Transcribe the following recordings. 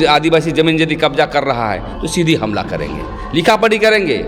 आदिवासी जमीन यदि कब्जा कर रहा है तो सीधी हमला करेंगे, लिखा पढ़ी करेंगे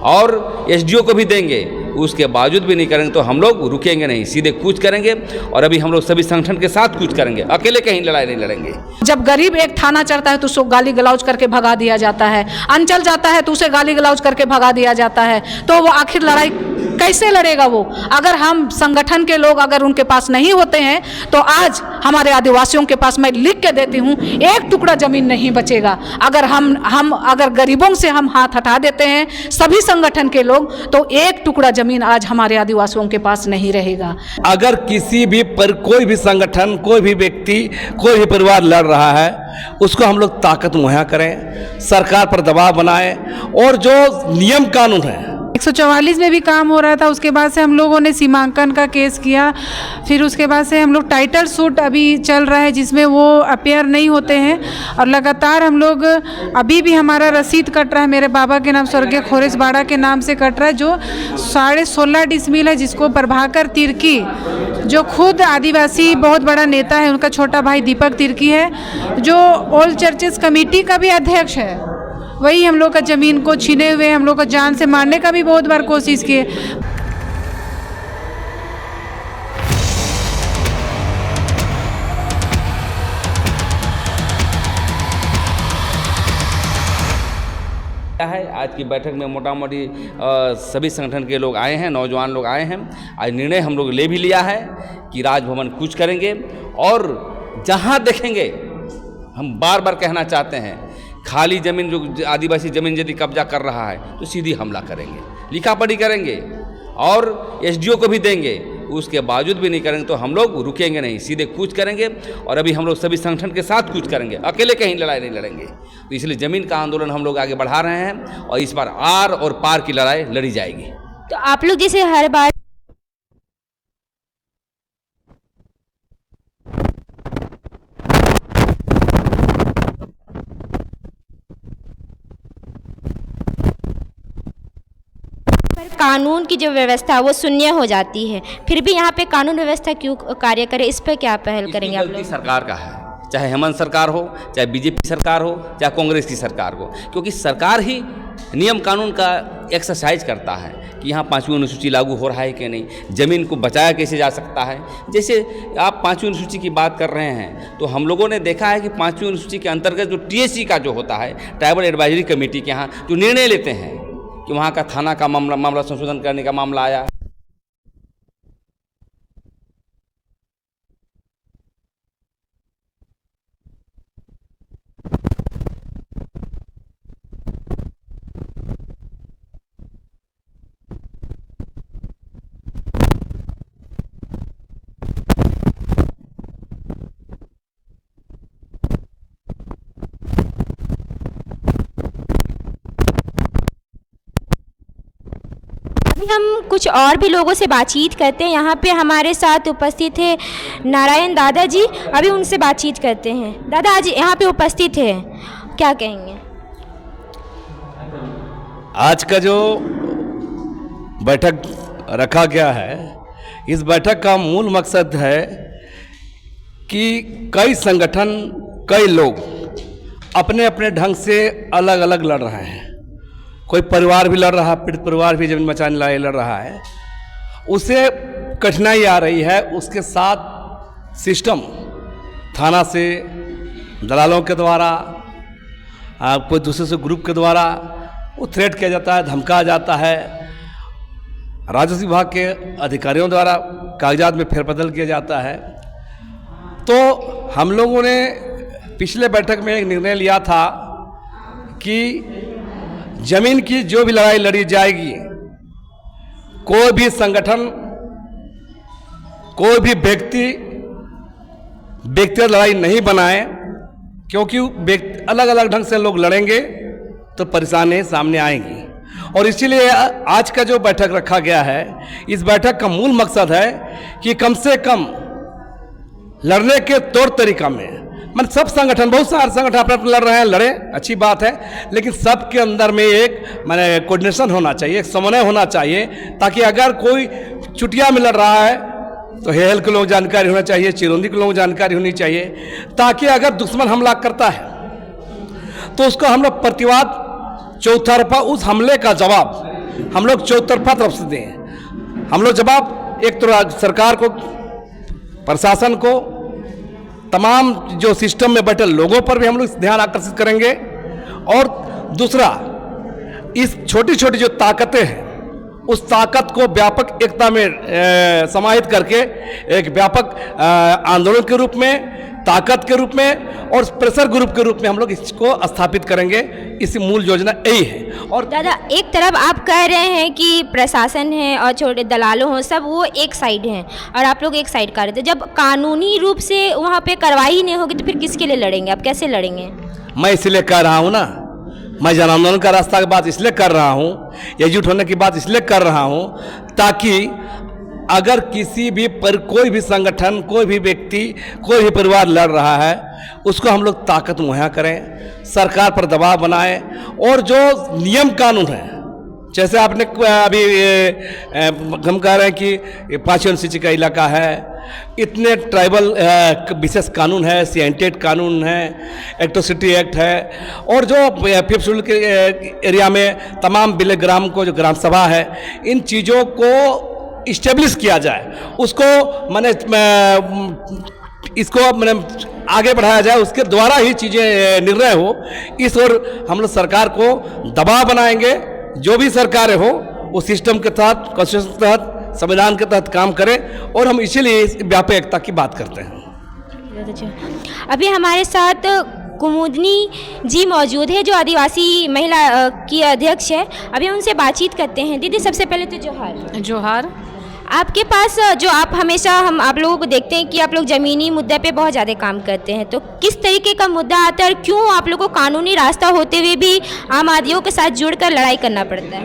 और एसडीओ को भी देंगे। उसके बावजूद भी नहीं करेंगे तो हम लोग रुकेंगे नहीं, सीधे कूच करेंगे। और अभी हम लोग सभी संगठन के साथ कूच करेंगे, अकेले कहीं लड़ाई नहीं लड़ेंगे। जब गरीब एक थाना चढ़ता है तो उसको गाली गलौज करके भगा दिया जाता है, अंचल जाता है तो उसे गाली गलौज करके भगा दिया जाता है, तो वो आखिर लड़ाई कैसे लड़ेगा वो? अगर हम संगठन के लोग अगर उनके पास नहीं होते हैं तो आज हमारे आदिवासियों के पास, मैं लिख के देती हूँ, एक टुकड़ा जमीन नहीं बचेगा। अगर हम अगर गरीबों से हम हाथ हटा देते हैं सभी संगठन के लोग, तो एक टुकड़ा जमीन आज हमारे आदिवासियों के पास नहीं रहेगा। अगर किसी भी पर कोई भी संगठन, कोई भी व्यक्ति, कोई भी परिवार लड़ रहा है, उसको हम लोग ताकत मुहैया करें, सरकार पर दबाव बनाएं और जो नियम कानून है 144 में भी काम हो रहा था। उसके बाद से हम लोगों ने सीमांकन का केस किया, फिर उसके बाद से हम लोग टाइटल सूट अभी चल रहा है जिसमें वो अपेयर नहीं होते हैं, और लगातार हम लोग अभी भी हमारा रसीद कट रहा है मेरे बाबा के नाम स्वर्गीय खोरेस बाड़ा के नाम से कट रहा है, जो 16.5 डिसमिल है, जिसको प्रभाकर तिर्की जो खुद आदिवासी बहुत बड़ा नेता है, उनका छोटा भाई दीपक तिर्की है, जो ऑल चर्चेस कमेटी का भी अध्यक्ष है, वही हम लोग का ज़मीन को छीने हुए, हम लोग को जान से मारने का भी बहुत बार कोशिश किए। क्या है, आज की बैठक में मोटा मोटी सभी संगठन के लोग आए हैं, नौजवान लोग आए हैं। आज निर्णय हम लोग ले भी लिया है कि राजभवन कूच करेंगे और जहां देखेंगे, हम बार बार कहना चाहते हैं, खाली ज़मीन जो आदिवासी ज़मीन यदि कब्जा कर रहा है तो सीधी हमला करेंगे, लिखा पढ़ी करेंगे और एसडीओ को भी देंगे। उसके बावजूद भी नहीं करेंगे तो हम लोग रुकेंगे नहीं, सीधे कूच करेंगे। और अभी हम लोग सभी संगठन के साथ कूच करेंगे, अकेले कहीं लड़ाई नहीं लड़ेंगे। तो इसलिए ज़मीन का आंदोलन हम लोग आगे बढ़ा रहे हैं और इस बार आर और पार की लड़ाई लड़ी जाएगी। तो आप लोग जैसे हर बार कानून की जो व्यवस्था है वो शून्य हो जाती है, फिर भी यहाँ पे कानून व्यवस्था क्यों कार्य करे, इस पर क्या पहल करेंगे आप लोग? सरकार का है, चाहे हेमंत सरकार हो, चाहे बीजेपी सरकार हो, चाहे कांग्रेस की सरकार हो, क्योंकि सरकार ही नियम कानून का एक्सरसाइज करता है कि यहाँ 5वीं अनुसूची लागू हो रहा है कि नहीं, ज़मीन को बचाया कैसे जा सकता है। जैसे आप 5वीं अनुसूची की बात कर रहे हैं तो हम लोगों ने देखा है कि 5वीं अनुसूची के अंतर्गत जो टीएससी का जो होता है, ट्राइबल एडवाइजरी कमेटी के यहाँ जो निर्णय लेते हैं कि वहाँ का थाना का मामला संशोधन करने का मामला आया, हम कुछ और भी लोगों से बातचीत करते हैं। यहाँ पे हमारे साथ उपस्थित है नारायण दादाजी, अभी उनसे बातचीत करते हैं। दादा आज यहाँ पे उपस्थित है, क्या कहेंगे? आज का जो बैठक रखा गया है, इस बैठक का मूल मकसद है कि कई संगठन, कई लोग अपने अपने ढंग से अलग अलग लड़ रहे हैं। कोई परिवार भी लड़ रहा है, पीड़ित परिवार भी जमीन बचाने लड़ रहा है, उसे कठिनाई आ रही है। उसके साथ सिस्टम थाना से, दलालों के द्वारा, कोई दूसरे से ग्रुप के द्वारा वो थ्रेट किया जाता है, धमकाया जाता है। राजस्व विभाग के अधिकारियों द्वारा कागजात में फेरबदल किया जाता है। तो हम लोगों ने पिछले बैठक में एक निर्णय लिया था कि जमीन की जो भी लड़ाई लड़ी जाएगी, कोई भी संगठन, कोई भी व्यक्तिगत लड़ाई नहीं बनाए, क्योंकि अलग अलग ढंग से लोग लड़ेंगे तो परेशानी सामने आएंगी। और इसीलिए आज का जो बैठक रखा गया है, इस बैठक का मूल मकसद है कि कम से कम लड़ने के तौर तरीका में, मतलब सब संगठन, बहुत सारे संगठन अपने लड़ रहे हैं, लड़े, अच्छी बात है, लेकिन सबके अंदर में एक माने कोऑर्डिनेशन होना चाहिए, एक समन्वय होना चाहिए, ताकि अगर कोई चुटिया में लड़ रहा है तो हेल के लोग जानकारी होना चाहिए, चिरौंदी के लोग जानकारी होनी चाहिए, ताकि अगर दुश्मन हमला करता है तो उसको हम लोग प्रतिवाद चौतरफा, उस हमले का जवाब हम लोग चौतरफा तरफ से दें। हम लोग जवाब एक तो सरकार को, प्रशासन को, तमाम जो सिस्टम में बैठे लोगों पर भी हम लोग ध्यान आकर्षित करेंगे। और दूसरा, इस छोटी छोटी जो ताकतें हैं उस ताकत को व्यापक एकता में समाहित करके एक व्यापक आंदोलन के रूप में, ताकत के रूप में और प्रेशर ग्रुप के रूप में हम लोग इसको स्थापित करेंगे। इसी मूल योजना यही है। और दादा, एक तरफ आप कह रहे हैं कि प्रशासन है और छोटे दलालों हो, सब वो एक साइड हैं और आप लोग एक साइड कर रहे थे। जब कानूनी रूप से वहाँ पे कार्रवाई नहीं होगी तो फिर किसके लिए लड़ेंगे? आप कैसे लड़ेंगे? मैं इसलिए कह रहा हूँ ना, मैं जन आंदोलन का रास्ता की बात इसलिए कर रहा हूँ, एकजुट होने की बात इसलिए कर रहा हूँ ताकि अगर किसी भी पर कोई भी संगठन, कोई भी व्यक्ति, कोई भी परिवार लड़ रहा है उसको हम लोग ताकत मुहैया करें, सरकार पर दबाव बनाएं और जो नियम कानून है, जैसे आपने अभी हम कह रहे हैं कि 5 अनुसूची का इलाका है, इतने ट्राइबल विशेष कानून है, सीएनटेट कानून है, एट्रोसिटी एक्ट है और जो 5th शेड्यूल के एरिया में तमाम विलेज ग्राम को जो ग्राम सभा है, इन चीज़ों को इस्टेब्लिश किया जाए, उसको मैंने इसको मैंने आगे बढ़ाया जाए, उसके द्वारा ही चीज़ें निर्णय हो। इस ओर हम लोग सरकार को दबाव बनाएंगे, जो भी सरकारें हो वो सिस्टम के तहत, कॉन्स्टिट्यूशन के तहत, संविधान के तहत काम करें और हम इसीलिए इस व्यापक एकता की बात करते हैं। अभी हमारे साथ कुमुदनी जी मौजूद है जो आदिवासी महिला की अध्यक्ष है। अभी हम उनसे बातचीत करते हैं। दीदी, सबसे पहले तो जोहार। जोहार। आपके पास जो आप हमेशा हम आप लोगों को देखते हैं कि आप लोग ज़मीनी मुद्दे पे बहुत ज़्यादा काम करते हैं, तो किस तरीके का मुद्दा आता है और क्यों आप लोगों को कानूनी रास्ता होते हुए भी आम आदमियों के साथ जुड़कर लड़ाई करना पड़ता है?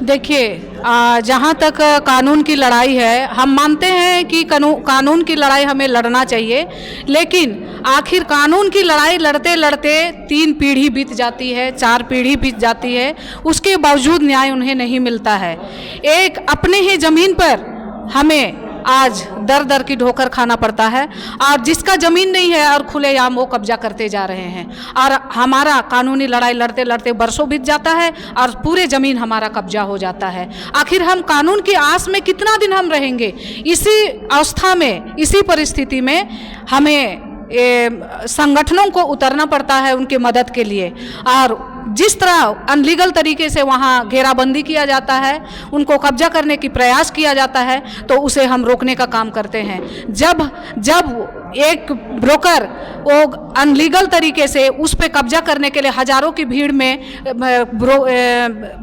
देखिए, जहाँ तक कानून की लड़ाई है, हम मानते हैं कि कानून की लड़ाई हमें लड़ना चाहिए, लेकिन आखिर कानून की लड़ाई लड़ते लड़ते 3 पीढ़ी बीत जाती है, 4 पीढ़ी बीत जाती है, उसके बावजूद न्याय उन्हें नहीं मिलता है। एक अपने ही ज़मीन पर हमें आज दर दर की ठोकर खाना पड़ता है और जिसका ज़मीन नहीं है और खुलेआम वो कब्जा करते जा रहे हैं और हमारा कानूनी लड़ाई लड़ते लड़ते बरसों बीत जाता है और पूरे ज़मीन हमारा कब्जा हो जाता है। आखिर हम कानून की आस में कितना दिन हम रहेंगे? इसी अवस्था में, इसी परिस्थिति में हमें संगठनों को उतरना पड़ता है उनकी मदद के लिए। और जिस तरह अनलीगल तरीके से वहाँ घेराबंदी किया जाता है, उनको कब्जा करने की प्रयास किया जाता है, तो उसे हम रोकने का काम करते हैं। जब एक ब्रोकर वो अनलीगल तरीके से उस पे कब्जा करने के लिए हजारों की भीड़ में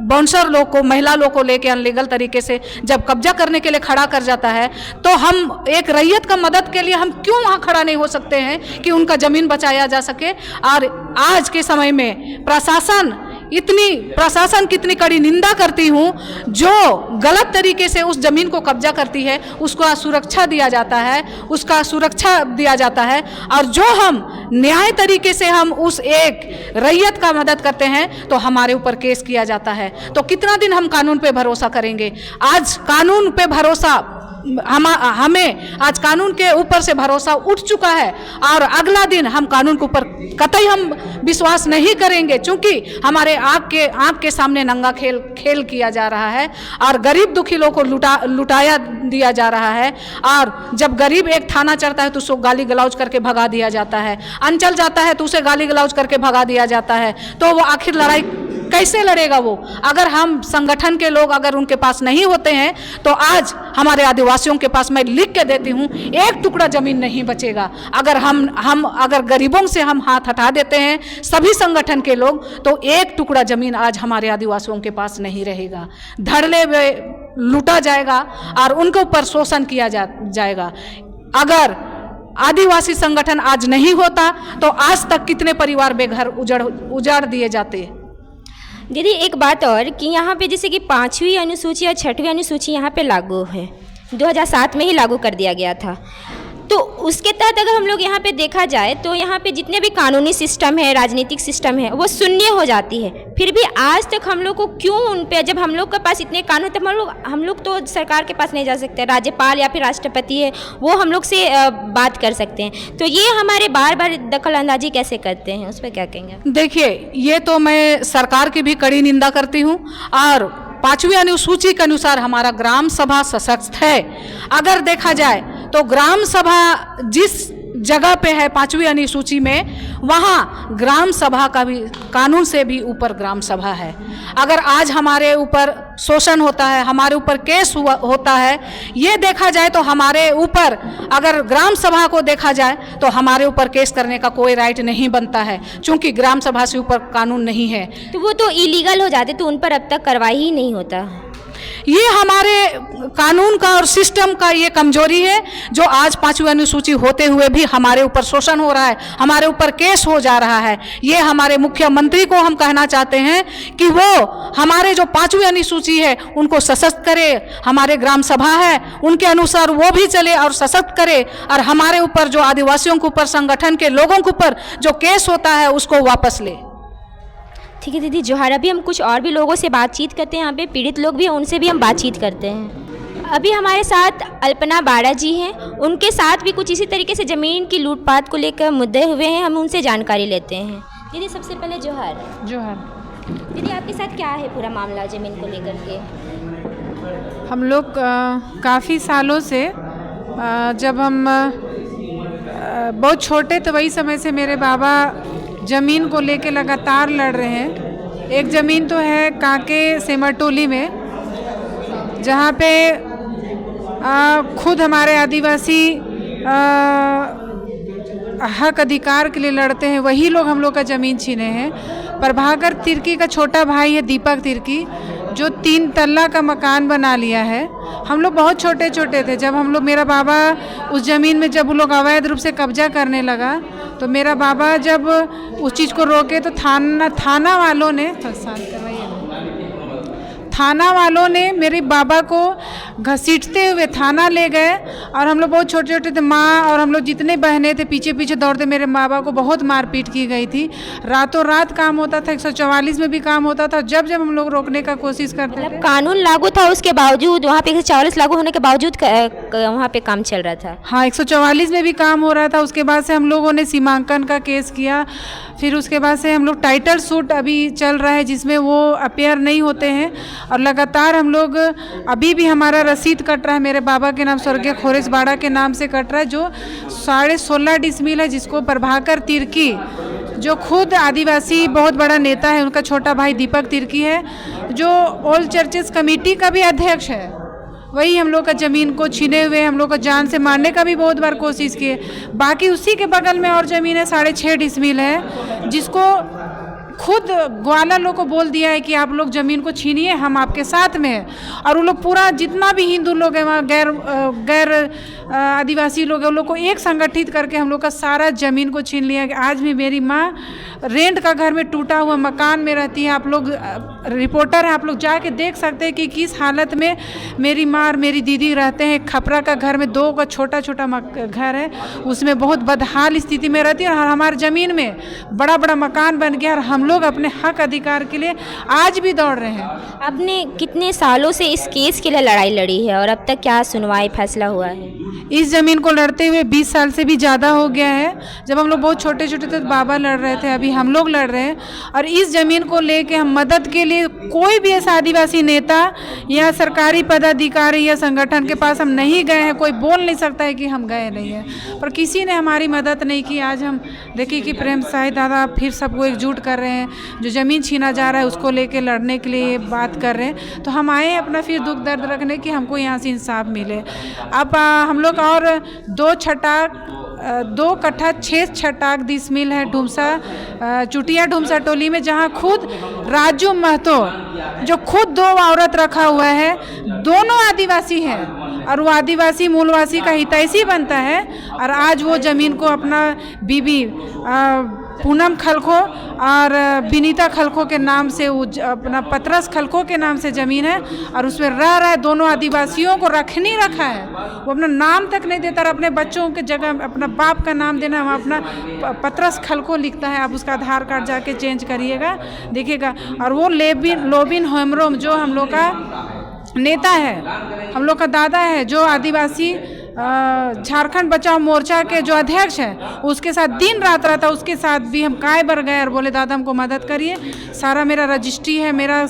बाउंसर लोग को, महिला लोग को लेके अनलीगल तरीके से जब कब्जा करने के लिए खड़ा कर जाता है, तो हम एक रैयत का मदद के लिए हम क्यों वहाँ खड़ा नहीं हो सकते हैं कि उनका ज़मीन बचाया जा सके? और आज के समय में प्रशासन कितनी कड़ी निंदा करती हूँ, जो गलत तरीके से उस ज़मीन को कब्जा करती है उसको सुरक्षा दिया जाता है, उसका सुरक्षा दिया जाता है, और जो हम न्याय तरीके से हम उस एक रैयत का मदद करते हैं तो हमारे ऊपर केस किया जाता है। तो कितना दिन हम कानून पे भरोसा करेंगे? आज कानून पे भरोसा हमें आज कानून के ऊपर से भरोसा उठ चुका है और अगला दिन हम कानून के ऊपर कतई हम विश्वास नहीं करेंगे, क्योंकि हमारे आँख के सामने नंगा खेल किया जा रहा है और गरीब दुखी लोगों को लुटाया दिया जा रहा है। और जब गरीब एक थाना चढ़ता है तो उसको गाली गलौज करके भगा दिया जाता है, अंचल जाता है तो उसे गाली गलौज करके भगा दिया जाता है। तो वो आखिर लड़ाई कैसे लड़ेगा वो? अगर हम संगठन के लोग अगर उनके पास नहीं होते हैं तो आज हमारे आदिवासियों के पास, मैं लिख के देती हूँ, एक टुकड़ा ज़मीन नहीं बचेगा। अगर हम अगर गरीबों से हम हाथ हटा देते हैं सभी संगठन के लोग, तो एक टुकड़ा ज़मीन आज हमारे आदिवासियों के पास नहीं रहेगा। धड़ल्ले में लूटा जाएगा और उनके ऊपर शोषण किया जाएगा। अगर आदिवासी संगठन आज नहीं होता तो आज तक कितने परिवार बेघर उजाड़ दिए जाते। दीदी, एक बात और कि यहाँ पे जैसे कि 5वीं अनुसूची और 6वीं अनुसूची यहाँ पे लागू है, 2007 में ही लागू कर दिया गया था, तो उसके तहत अगर हम लोग यहाँ पे देखा जाए तो यहाँ पे जितने भी कानूनी सिस्टम है, राजनीतिक सिस्टम है, वो शून्य हो जाती है। फिर भी आज तक हम लोग को क्यों उन पे, जब हम लोग के पास इतने कानून, तब हम लोग तो सरकार के पास नहीं जा सकते, राज्यपाल या फिर राष्ट्रपति है वो हम लोग से बात कर सकते हैं। तो ये हमारे बार बार दखल अंदाजी कैसे करते हैं, उस पर क्या कहेंगे? देखिए, ये तो मैं सरकार की भी कड़ी निंदा करती हूँ। और 5वीं अनुसूची के अनुसार हमारा ग्राम सभा सशक्त है। अगर देखा जाए तो ग्राम सभा जिस जगह पे है 5वीं अनुसूची में, वहाँ ग्राम सभा का भी कानून से भी ऊपर ग्राम सभा है। अगर आज हमारे ऊपर शोषण होता है, हमारे ऊपर केस होता है, ये देखा जाए तो हमारे ऊपर, अगर ग्राम सभा को देखा जाए तो हमारे ऊपर केस करने का कोई राइट नहीं बनता है, क्योंकि ग्राम सभा से ऊपर कानून नहीं है। तो वो तो इलीगल हो जाते, तो उन पर अब तक कार्रवाई ही नहीं होता। ये हमारे कानून का और सिस्टम का ये कमजोरी है, जो आज 5वीं अनुसूची होते हुए भी हमारे ऊपर शोषण हो रहा है, हमारे ऊपर केस हो जा रहा है। ये हमारे मुख्यमंत्री को हम कहना चाहते हैं कि वो हमारे जो 5वीं अनुसूची है उनको सशक्त करे, हमारे ग्राम सभा है उनके अनुसार वो भी चले और सशक्त करे, और हमारे ऊपर जो आदिवासियों के ऊपर, संगठन के लोगों के ऊपर जो केस होता है उसको वापस ले। ठीक है दीदी जोहार। अभी हम कुछ और भी लोगों से बातचीत करते हैं, यहाँ पे पीड़ित लोग भी हैं, उनसे भी हम बातचीत करते हैं। अभी हमारे साथ अल्पना बाड़ा जी हैं, उनके साथ भी कुछ इसी तरीके से ज़मीन की लूटपाट को लेकर मुद्दे हुए हैं, हम उनसे जानकारी लेते हैं। दीदी सबसे पहले जोहार। जोहार। दीदी आपके साथ क्या है पूरा मामला ज़मीन को लेकर के? हम लोग काफ़ी सालों से, जब हम बहुत छोटे तो वही समय से मेरे बाबा ज़मीन को लेके लगातार लड़ रहे हैं। एक ज़मीन तो है कांके सेमरटोली में, जहाँ पे खुद हमारे आदिवासी हक अधिकार के लिए लड़ते हैं, वही लोग हम लोग का ज़मीन छीने हैं। प्रभाकर तिर्की का छोटा भाई है दीपक तिर्की, जो 3 तल्ला का मकान बना लिया है। हम लोग बहुत छोटे छोटे थे जब हम लोग, मेरा बाबा उस ज़मीन में जब वो लोग अवैध रूप से कब्जा करने लगा, तो मेरा बाबा जब उस चीज़ को रोके तो थाना वालों ने मेरे बाबा को घसीटते हुए थाना ले गए। और हम लोग बहुत छोटे छोटे थे, माँ और हम लोग जितने बहनें थे पीछे पीछे दौड़ते, मेरे बाबा को बहुत मारपीट की गई थी। रातों रात काम होता था, 144 में भी काम होता था। जब जब हम लोग रोकने का कोशिश करते थे, कानून लागू था, उसके बावजूद वहाँ पे 144 लागू होने के बावजूद वहाँ पे काम चल रहा था। हाँ, 144 में भी काम हो रहा था। उसके बाद से हम लोगों ने सीमांकन का केस किया। फिर उसके बाद से हम लोग टाइटल सूट अभी चल रहा है, जिसमें वो अपेयर नहीं होते हैं। और लगातार हम लोग, अभी भी हमारा रसीद कट रहा है, मेरे बाबा के नाम स्वर्गीय खोरेश बाड़ा के नाम से कट रहा है, जो 16.5 डिसमिल है, जिसको प्रभाकर तिर्की, जो खुद आदिवासी बहुत बड़ा नेता है, उनका छोटा भाई दीपक तिर्की है, जो ऑल चर्चेस कमेटी का भी अध्यक्ष है, वही हम लोग का ज़मीन को छीने हुए, हम लोग को जान से मारने का भी बहुत बार कोशिश किए। बाकी उसी के बगल में और ज़मीन है, 6.5 डिसमिल है, जिसको खुद ग्वाला लोग को बोल दिया है कि आप लोग ज़मीन को छीनिए, हम आपके साथ में हैं। और वो लोग पूरा जितना भी हिंदू लोग हैं वहाँ, गैर आदिवासी लोग हैं, उन लोग को एक संगठित करके हम लोग का सारा ज़मीन को छीन लिया। आज भी मेरी माँ रेंट का घर में टूटा हुआ मकान में रहती है। आप लोग रिपोर्टर हैं, आप लोग जाके देख सकते हैं कि किस हालत में मेरी माँ और मेरी दीदी रहते हैं। खपरा का घर में 2 का छोटा छोटा घर है, उसमें बहुत बदहाल स्थिति में रहती है। और हमारे ज़मीन में बड़ा बड़ा मकान बन गया, और हम लोग अपने हक अधिकार के लिए आज भी दौड़ रहे हैं। आपने कितने सालों से इस केस के लिए लड़ाई लड़ी है और अब तक क्या सुनवाई फैसला हुआ है? इस ज़मीन को लड़ते हुए 20 साल से भी ज़्यादा हो गया है। जब हम लोग बहुत छोटे छोटे थे तो बाबा लड़ रहे थे, अभी हम लोग लड़ रहे हैं। और इस ज़मीन को लेके हम मदद के लिए कोई भी ऐसा आदिवासी नेता या सरकारी पदाधिकारी या संगठन के पास हम नहीं गए हैं। कोई बोल नहीं सकता है कि हम गए नहीं हैं, पर किसी ने हमारी मदद नहीं की। आज हम देखिए कि प्रेम साई दादा फिर सबको एकजुट कर रहे हैं, जो ज़मीन छीना जा रहा है उसको लेके लड़ने के लिए बात कर रहे हैं। तो हम आए अपना फिर दुख दर्द रखने कि हमको यहाँ से इंसाफ मिले। अब हम लोग और 2 कट्ठा 6 छटाक डिसमिल है ढूमसा, चुटिया ढूमसा टोली में, जहाँ खुद राजू महतो, जो खुद 2 औरत रखा हुआ है, दोनों आदिवासी हैं और वो आदिवासी मूलवासी का हितैषी बनता है। और आज वो ज़मीन को अपना बीबी पूनम खलखो और विनीता खलखो के नाम से वो अपना पतरस खलखो के नाम से ज़मीन है और उसमें रह रहा है। दोनों आदिवासियों को नहीं रखा है, वो अपना नाम तक नहीं देता और अपने बच्चों के जगह अपना बाप का नाम देना, वहाँ अपना पतरस खलखो लिखता है। आप उसका आधार कार्ड जाके चेंज करिएगा, देखिएगा। और वो लोबिन हेम्ब्रोम जो हम लोग का नेता है, हम लोग का दादा है, जो आदिवासी झारखंड बचाओ मोर्चा के जो अध्यक्ष हैं, उसके साथ दिन रात रहता। उसके साथ भी हम काय बर गए और बोले दादा हमको मदद करिए। सारा मेरा रजिस्ट्री है, मेरा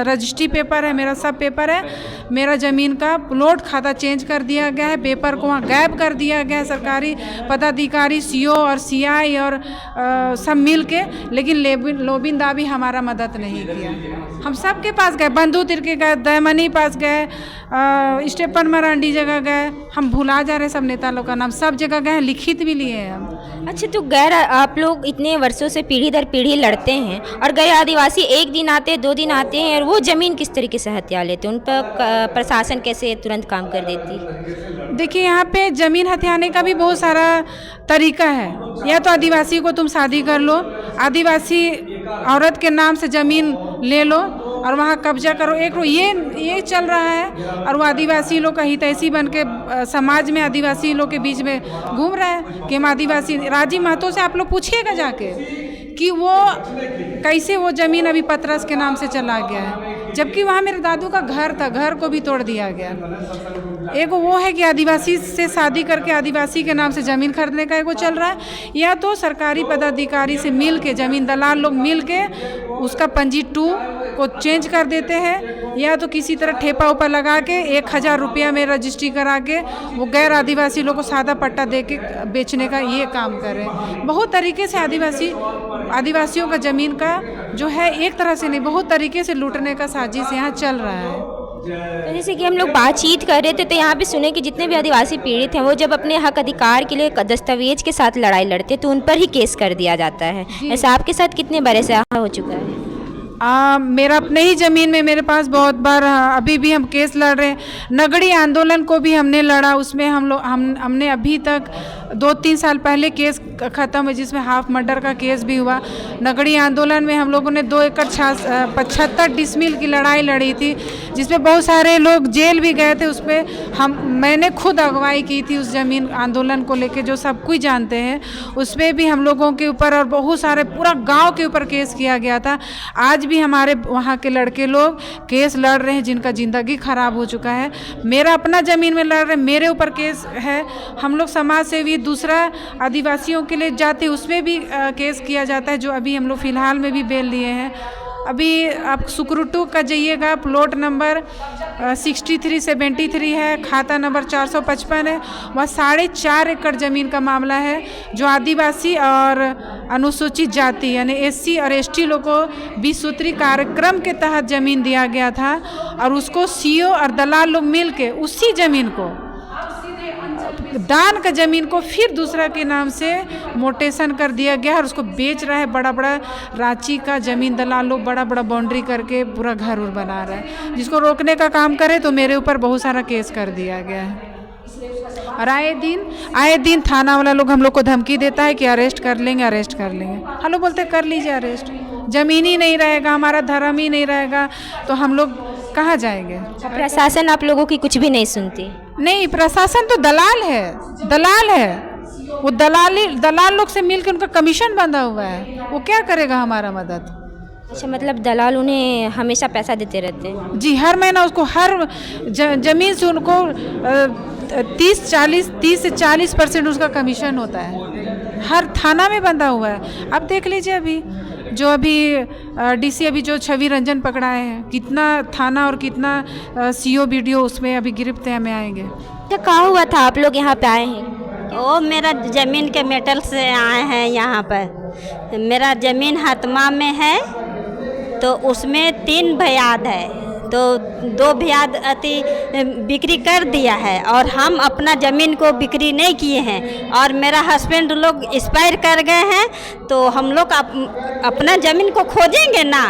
रजिस्ट्री पेपर है, मेरा सब पेपर है। मेरा ज़मीन का प्लॉट खाता चेंज कर दिया गया है, पेपर को वहाँ गायब कर दिया गया है सरकारी पदाधिकारी सीओ और सीआई और सब मिल के। लेकिन लोबिन दाबी हमारा मदद नहीं किया। हम सबके पास गए, बंधु तिर्की गए, दयमनी पास गए, स्टेपन मरांडी जगह गए। हम भुला जा रहे सब नेता लोग का नाम, सब जगह गए, लिखित भी लिए हैं हम। अच्छा, तो गैर आप लोग इतने वर्षों से पीढ़ी दर पीढ़ी लड़ते हैं और गैर आदिवासी एक दिन आते हैं 2 दिन आते हैं और वो ज़मीन किस तरीके से हथिया लेते हैं, उन पर प्रशासन कैसे तुरंत काम कर देती? देखिए, यहाँ पे ज़मीन हथियाने का भी बहुत सारा तरीका है। या तो आदिवासी को तुम शादी कर लो, आदिवासी औरत के नाम से ज़मीन ले लो और वहाँ कब्जा करो। एक ये चल रहा है और वो आदिवासी लोग का हितैषी बन के समाज में आदिवासी लोग के बीच में घूम रहा है कि हम आदिवासी। राजीव महतो से आप लोग पूछिएगा जाके कि वो कैसे वो ज़मीन अभी पतरस के नाम से चला गया है, जबकि वहाँ मेरे दादू का घर था, घर को भी तोड़ दिया गया। एक वो है कि आदिवासी से शादी करके आदिवासी के नाम से ज़मीन खरीदने का एगो चल रहा है, या तो सरकारी पदाधिकारी से मिल के ज़मीन दलाल लोग मिल के उसका पंजी 2 को चेंज कर देते हैं, या तो किसी तरह ठेपा उपर लगा के 1000 रुपया में रजिस्ट्री करा के वो गैर आदिवासी लोग को सादा पट्टा दे के बेचने का ये काम कर रहे हैं। बहुत तरीके से आदिवासियों का ज़मीन का जो है, एक तरह से नहीं, बहुत तरीके से लूटने का साजिश यहाँ चल रहा है। तो जैसे कि हम लोग बातचीत कर रहे थे तो यहाँ पे सुने कि जितने भी आदिवासी पीड़ित हैं वो जब अपने हक अधिकार के लिए दस्तावेज के साथ लड़ाई लड़ते तो उन पर ही केस कर दिया जाता है। ऐसा आपके साथ कितने बार ऐसा हो चुका है? मेरा अपने ही ज़मीन में मेरे पास बहुत बार, अभी भी हम केस लड़ रहे हैं। नगड़ी आंदोलन को भी हमने लड़ा, उसमें हमने अभी तक 2-3 साल पहले केस ख़त्म है जिसमें हाफ मर्डर का केस भी हुआ। नगड़ी आंदोलन में हम लोगों ने 2 एकड़ 75 डिसमिल की लड़ाई लड़ी थी, जिसमें बहुत सारे लोग जेल भी गए थे। उसमें मैंने खुद अगुवाई की थी उस ज़मीन आंदोलन को लेके, जो सब कुछ जानते हैं। उसमें भी हम लोगों के ऊपर और बहुत सारे पूरा गाँव के ऊपर केस किया गया था। आज भी हमारे वहाँ के लड़के लोग केस लड़ रहे हैं जिनका ज़िंदगी ख़राब हो चुका है। मेरा अपना ज़मीन में लड़ रहे, मेरे ऊपर केस है। हम लोग समाज से भी दूसरा आदिवासियों के लिए जाते, उसमें भी केस किया जाता है, जो अभी हम लोग फ़िलहाल में भी बेल लिए हैं। अभी आप सुकरुटू का जाइएगा, प्लॉट नंबर 6373 है, खाता नंबर 455 है। वह 4.5 एकड़ ज़मीन का मामला है, जो आदिवासी और अनुसूचित जाति यानी SC और ST लोग को 20 सूत्री कार्यक्रम के तहत ज़मीन दिया गया था और उसको CO और दलाल लोग मिल के उसी ज़मीन को, दान का ज़मीन को फिर दूसरा के नाम से मोटेशन कर दिया गया और उसको बेच रहा है। बड़ा बड़ा रांची का ज़मीन दलाल लोग बड़ा बड़ा बाउंड्री करके पूरा घर उर बना रहा है, जिसको रोकने का काम करे तो मेरे ऊपर बहुत सारा केस कर दिया गया है। और आए दिन थाना वाला लोग हम लोग को धमकी देता है कि अरेस्ट कर लेंगे। हम लोग बोलते कर लीजिए अरेस्ट, ज़मीन ही नहीं रहेगा, हमारा धर्म ही नहीं रहेगा तो हम लोग कहाँ जाएंगे? प्रशासन आप लोगों की कुछ भी नहीं सुनती? नहीं, प्रशासन तो दलाल है। वो दलाल लोग से मिलकर उनका कमीशन बंधा हुआ है, वो क्या करेगा हमारा मदद? अच्छा, मतलब दलाल उन्हें हमेशा पैसा देते रहते हैं? जी, हर महीना उसको हर ज़मीन से उनको 30 से 40% उसका कमीशन होता है। हर थाना में बंधा हुआ है। अब देख लीजिए अभी DC अभी जो छवि रंजन पकड़ाए हैं, कितना थाना और कितना CO BDO उसमें अभी गिरफ्तार में आएंगे। तो कहाँ हुआ था आप लोग यहाँ पे आए हैं? वो मेरा ज़मीन के मेटल से आए हैं यहाँ पर। मेरा ज़मीन हतमा में है तो उसमें 3 भयाद है, तो 2 भयाद बिक्री कर दिया है और हम अपना ज़मीन को बिक्री नहीं किए हैं और मेरा हस्बैंड लोग एक्सपायर कर गए हैं। तो हम लोग अपना ज़मीन को खोजेंगे ना,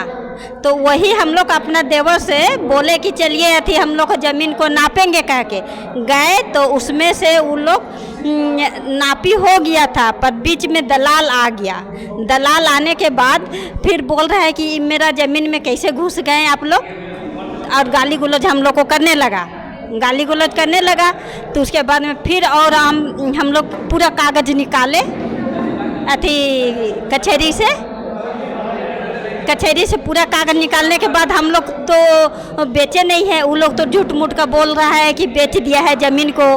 तो वही हम लोग अपना देवर से बोले कि चलिए हम लोग ज़मीन को नापेंगे कह के गए, तो उसमें से वो लोग नापी हो गया था, पर बीच में दलाल आ गया। दलाल आने के बाद फिर बोल रहा है कि मेरा ज़मीन में कैसे घुस गए आप लोग, और गाली गलौज हम लोग को करने लगा, गाली गलौज करने लगा। तो उसके बाद में फिर और हम लोग पूरा कागज़ निकाले अथी कचहरी से पूरा कागज़ निकालने के बाद हम लोग तो बेचे नहीं है, वो लोग तो झूठ मूठ का बोल रहा है कि बेच दिया है ज़मीन को,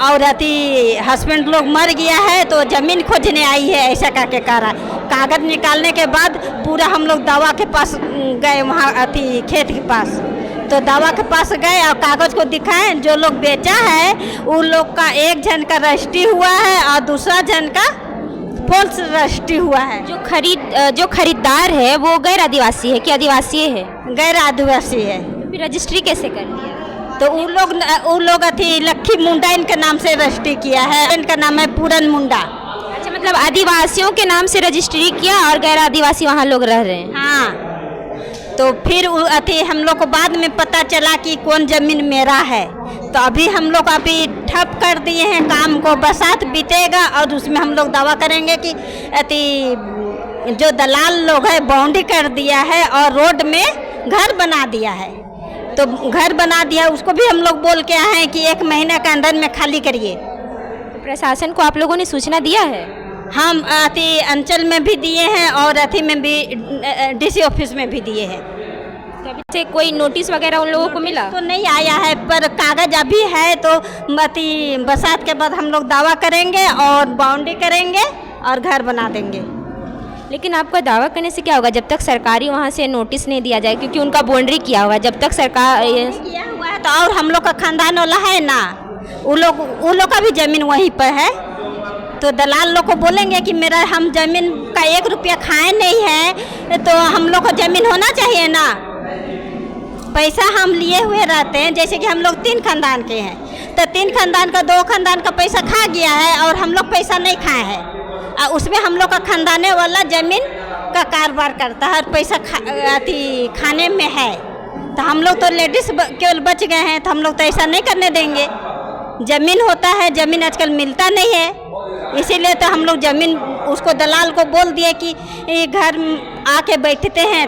और अथी हस्बैंड लोग मर गया है तो ज़मीन खोजने आई है, ऐसा करके कह रहा है। कागज़ निकालने के बाद पूरा हम लोग दवा के पास गए, वहाँ अथी खेत के पास, तो दवा के पास गए और कागज़ को दिखाएं। जो लोग बेचा है उन लोग का एक जन का रजिस्ट्री हुआ है और दूसरा जन का फॉल्स रजिस्ट्री हुआ है। जो खरीदार है वो गैर आदिवासी है कि आदिवासी है? गैर आदिवासी है। फिर रजिस्ट्री कैसे कर दिया? तो उन लोग अथी लक्की मुंडा इनके नाम से रजिस्ट्री किया है, इनका नाम है पूरन मुंडा। अच्छा, मतलब आदिवासियों के नाम से रजिस्ट्री किया और गैर आदिवासी वहाँ लोग रह रहे हैं। हाँ, तो फिर अथी हम लोग को बाद में पता चला कि कौन ज़मीन मेरा है, तो अभी हम लोग अभी ठप कर दिए हैं काम को। बरसात बीतेगा और उसमें हम लोग दावा करेंगे कि अथी जो दलाल लोग है बाउंड्री कर दिया है और रोड में घर बना दिया है, तो घर बना दिया उसको भी हम लोग बोल के आए हैं कि 1 महीने के अंदर में खाली करिए। प्रशासन को आप लोगों ने सूचना दिया है? हम अथी अंचल में भी दिए हैं और अथी में भी DC ऑफिस में भी दिए हैं। अभी से कोई नोटिस वगैरह उन लोगों को मिला? तो नहीं आया है, पर कागज़ अभी है, तो अथी बरसात के बाद हम लोग दावा करेंगे और बाउंड्री करेंगे और घर बना देंगे। लेकिन आपका दावा करने से क्या होगा जब तक सरकारी वहाँ से नोटिस नहीं दिया जाए, क्योंकि उनका बाउंड्री किया हुआ है। जब तक सरकार किया हुआ है तो, और हम लोग का खानदान वाला है ना, वो लोग का भी ज़मीन वहीं पर है, तो दलाल लोग को बोलेंगे कि हम ज़मीन का 1 रुपया खाए नहीं है, तो हम लोग को ज़मीन होना चाहिए ना। पैसा हम लिए हुए रहते हैं, जैसे कि हम लोग 3 खानदान के हैं, तो 3 खानदान का 2 खानदान का पैसा खा गया है और हम लोग पैसा नहीं खाए हैं, और उसमें हम लोग का खानदाने वाला ज़मीन का कारोबार करता है और पैसा खाने में है, तो हम लोग तो लेडीज़ केवल बच गए हैं, तो हम लोग तो ऐसा नहीं करने देंगे। ज़मीन होता है, ज़मीन आजकल मिलता नहीं है, इसीलिए तो हम लोग ज़मीन उसको दलाल को बोल दिए कि ये घर आके बैठते हैं,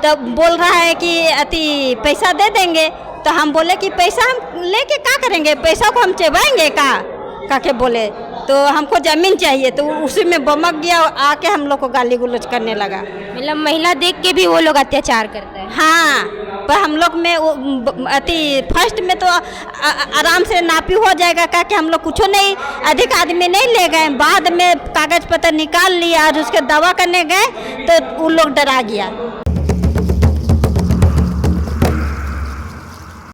तो बोल रहा है कि अति पैसा दे देंगे, तो हम बोले कि पैसा हम लेके क्या करेंगे, पैसा को हम चबाएंगे का के बोले, तो हमको ज़मीन चाहिए, तो उसी में बमक गया, आके हम लोग को गाली गलौज करने लगा। मतलब महिला देख के भी वो लोग अत्याचार करते हैं? हाँ, पर हम लोग में अति फर्स्ट में तो आराम से नापी हो जाएगा, क्या कि हम लोग कुछ नहीं, अधिक आदमी नहीं ले गए, बाद में कागज़ पत्र निकाल लिया और उसके दावा करने गए तो उन लोग डरा गया।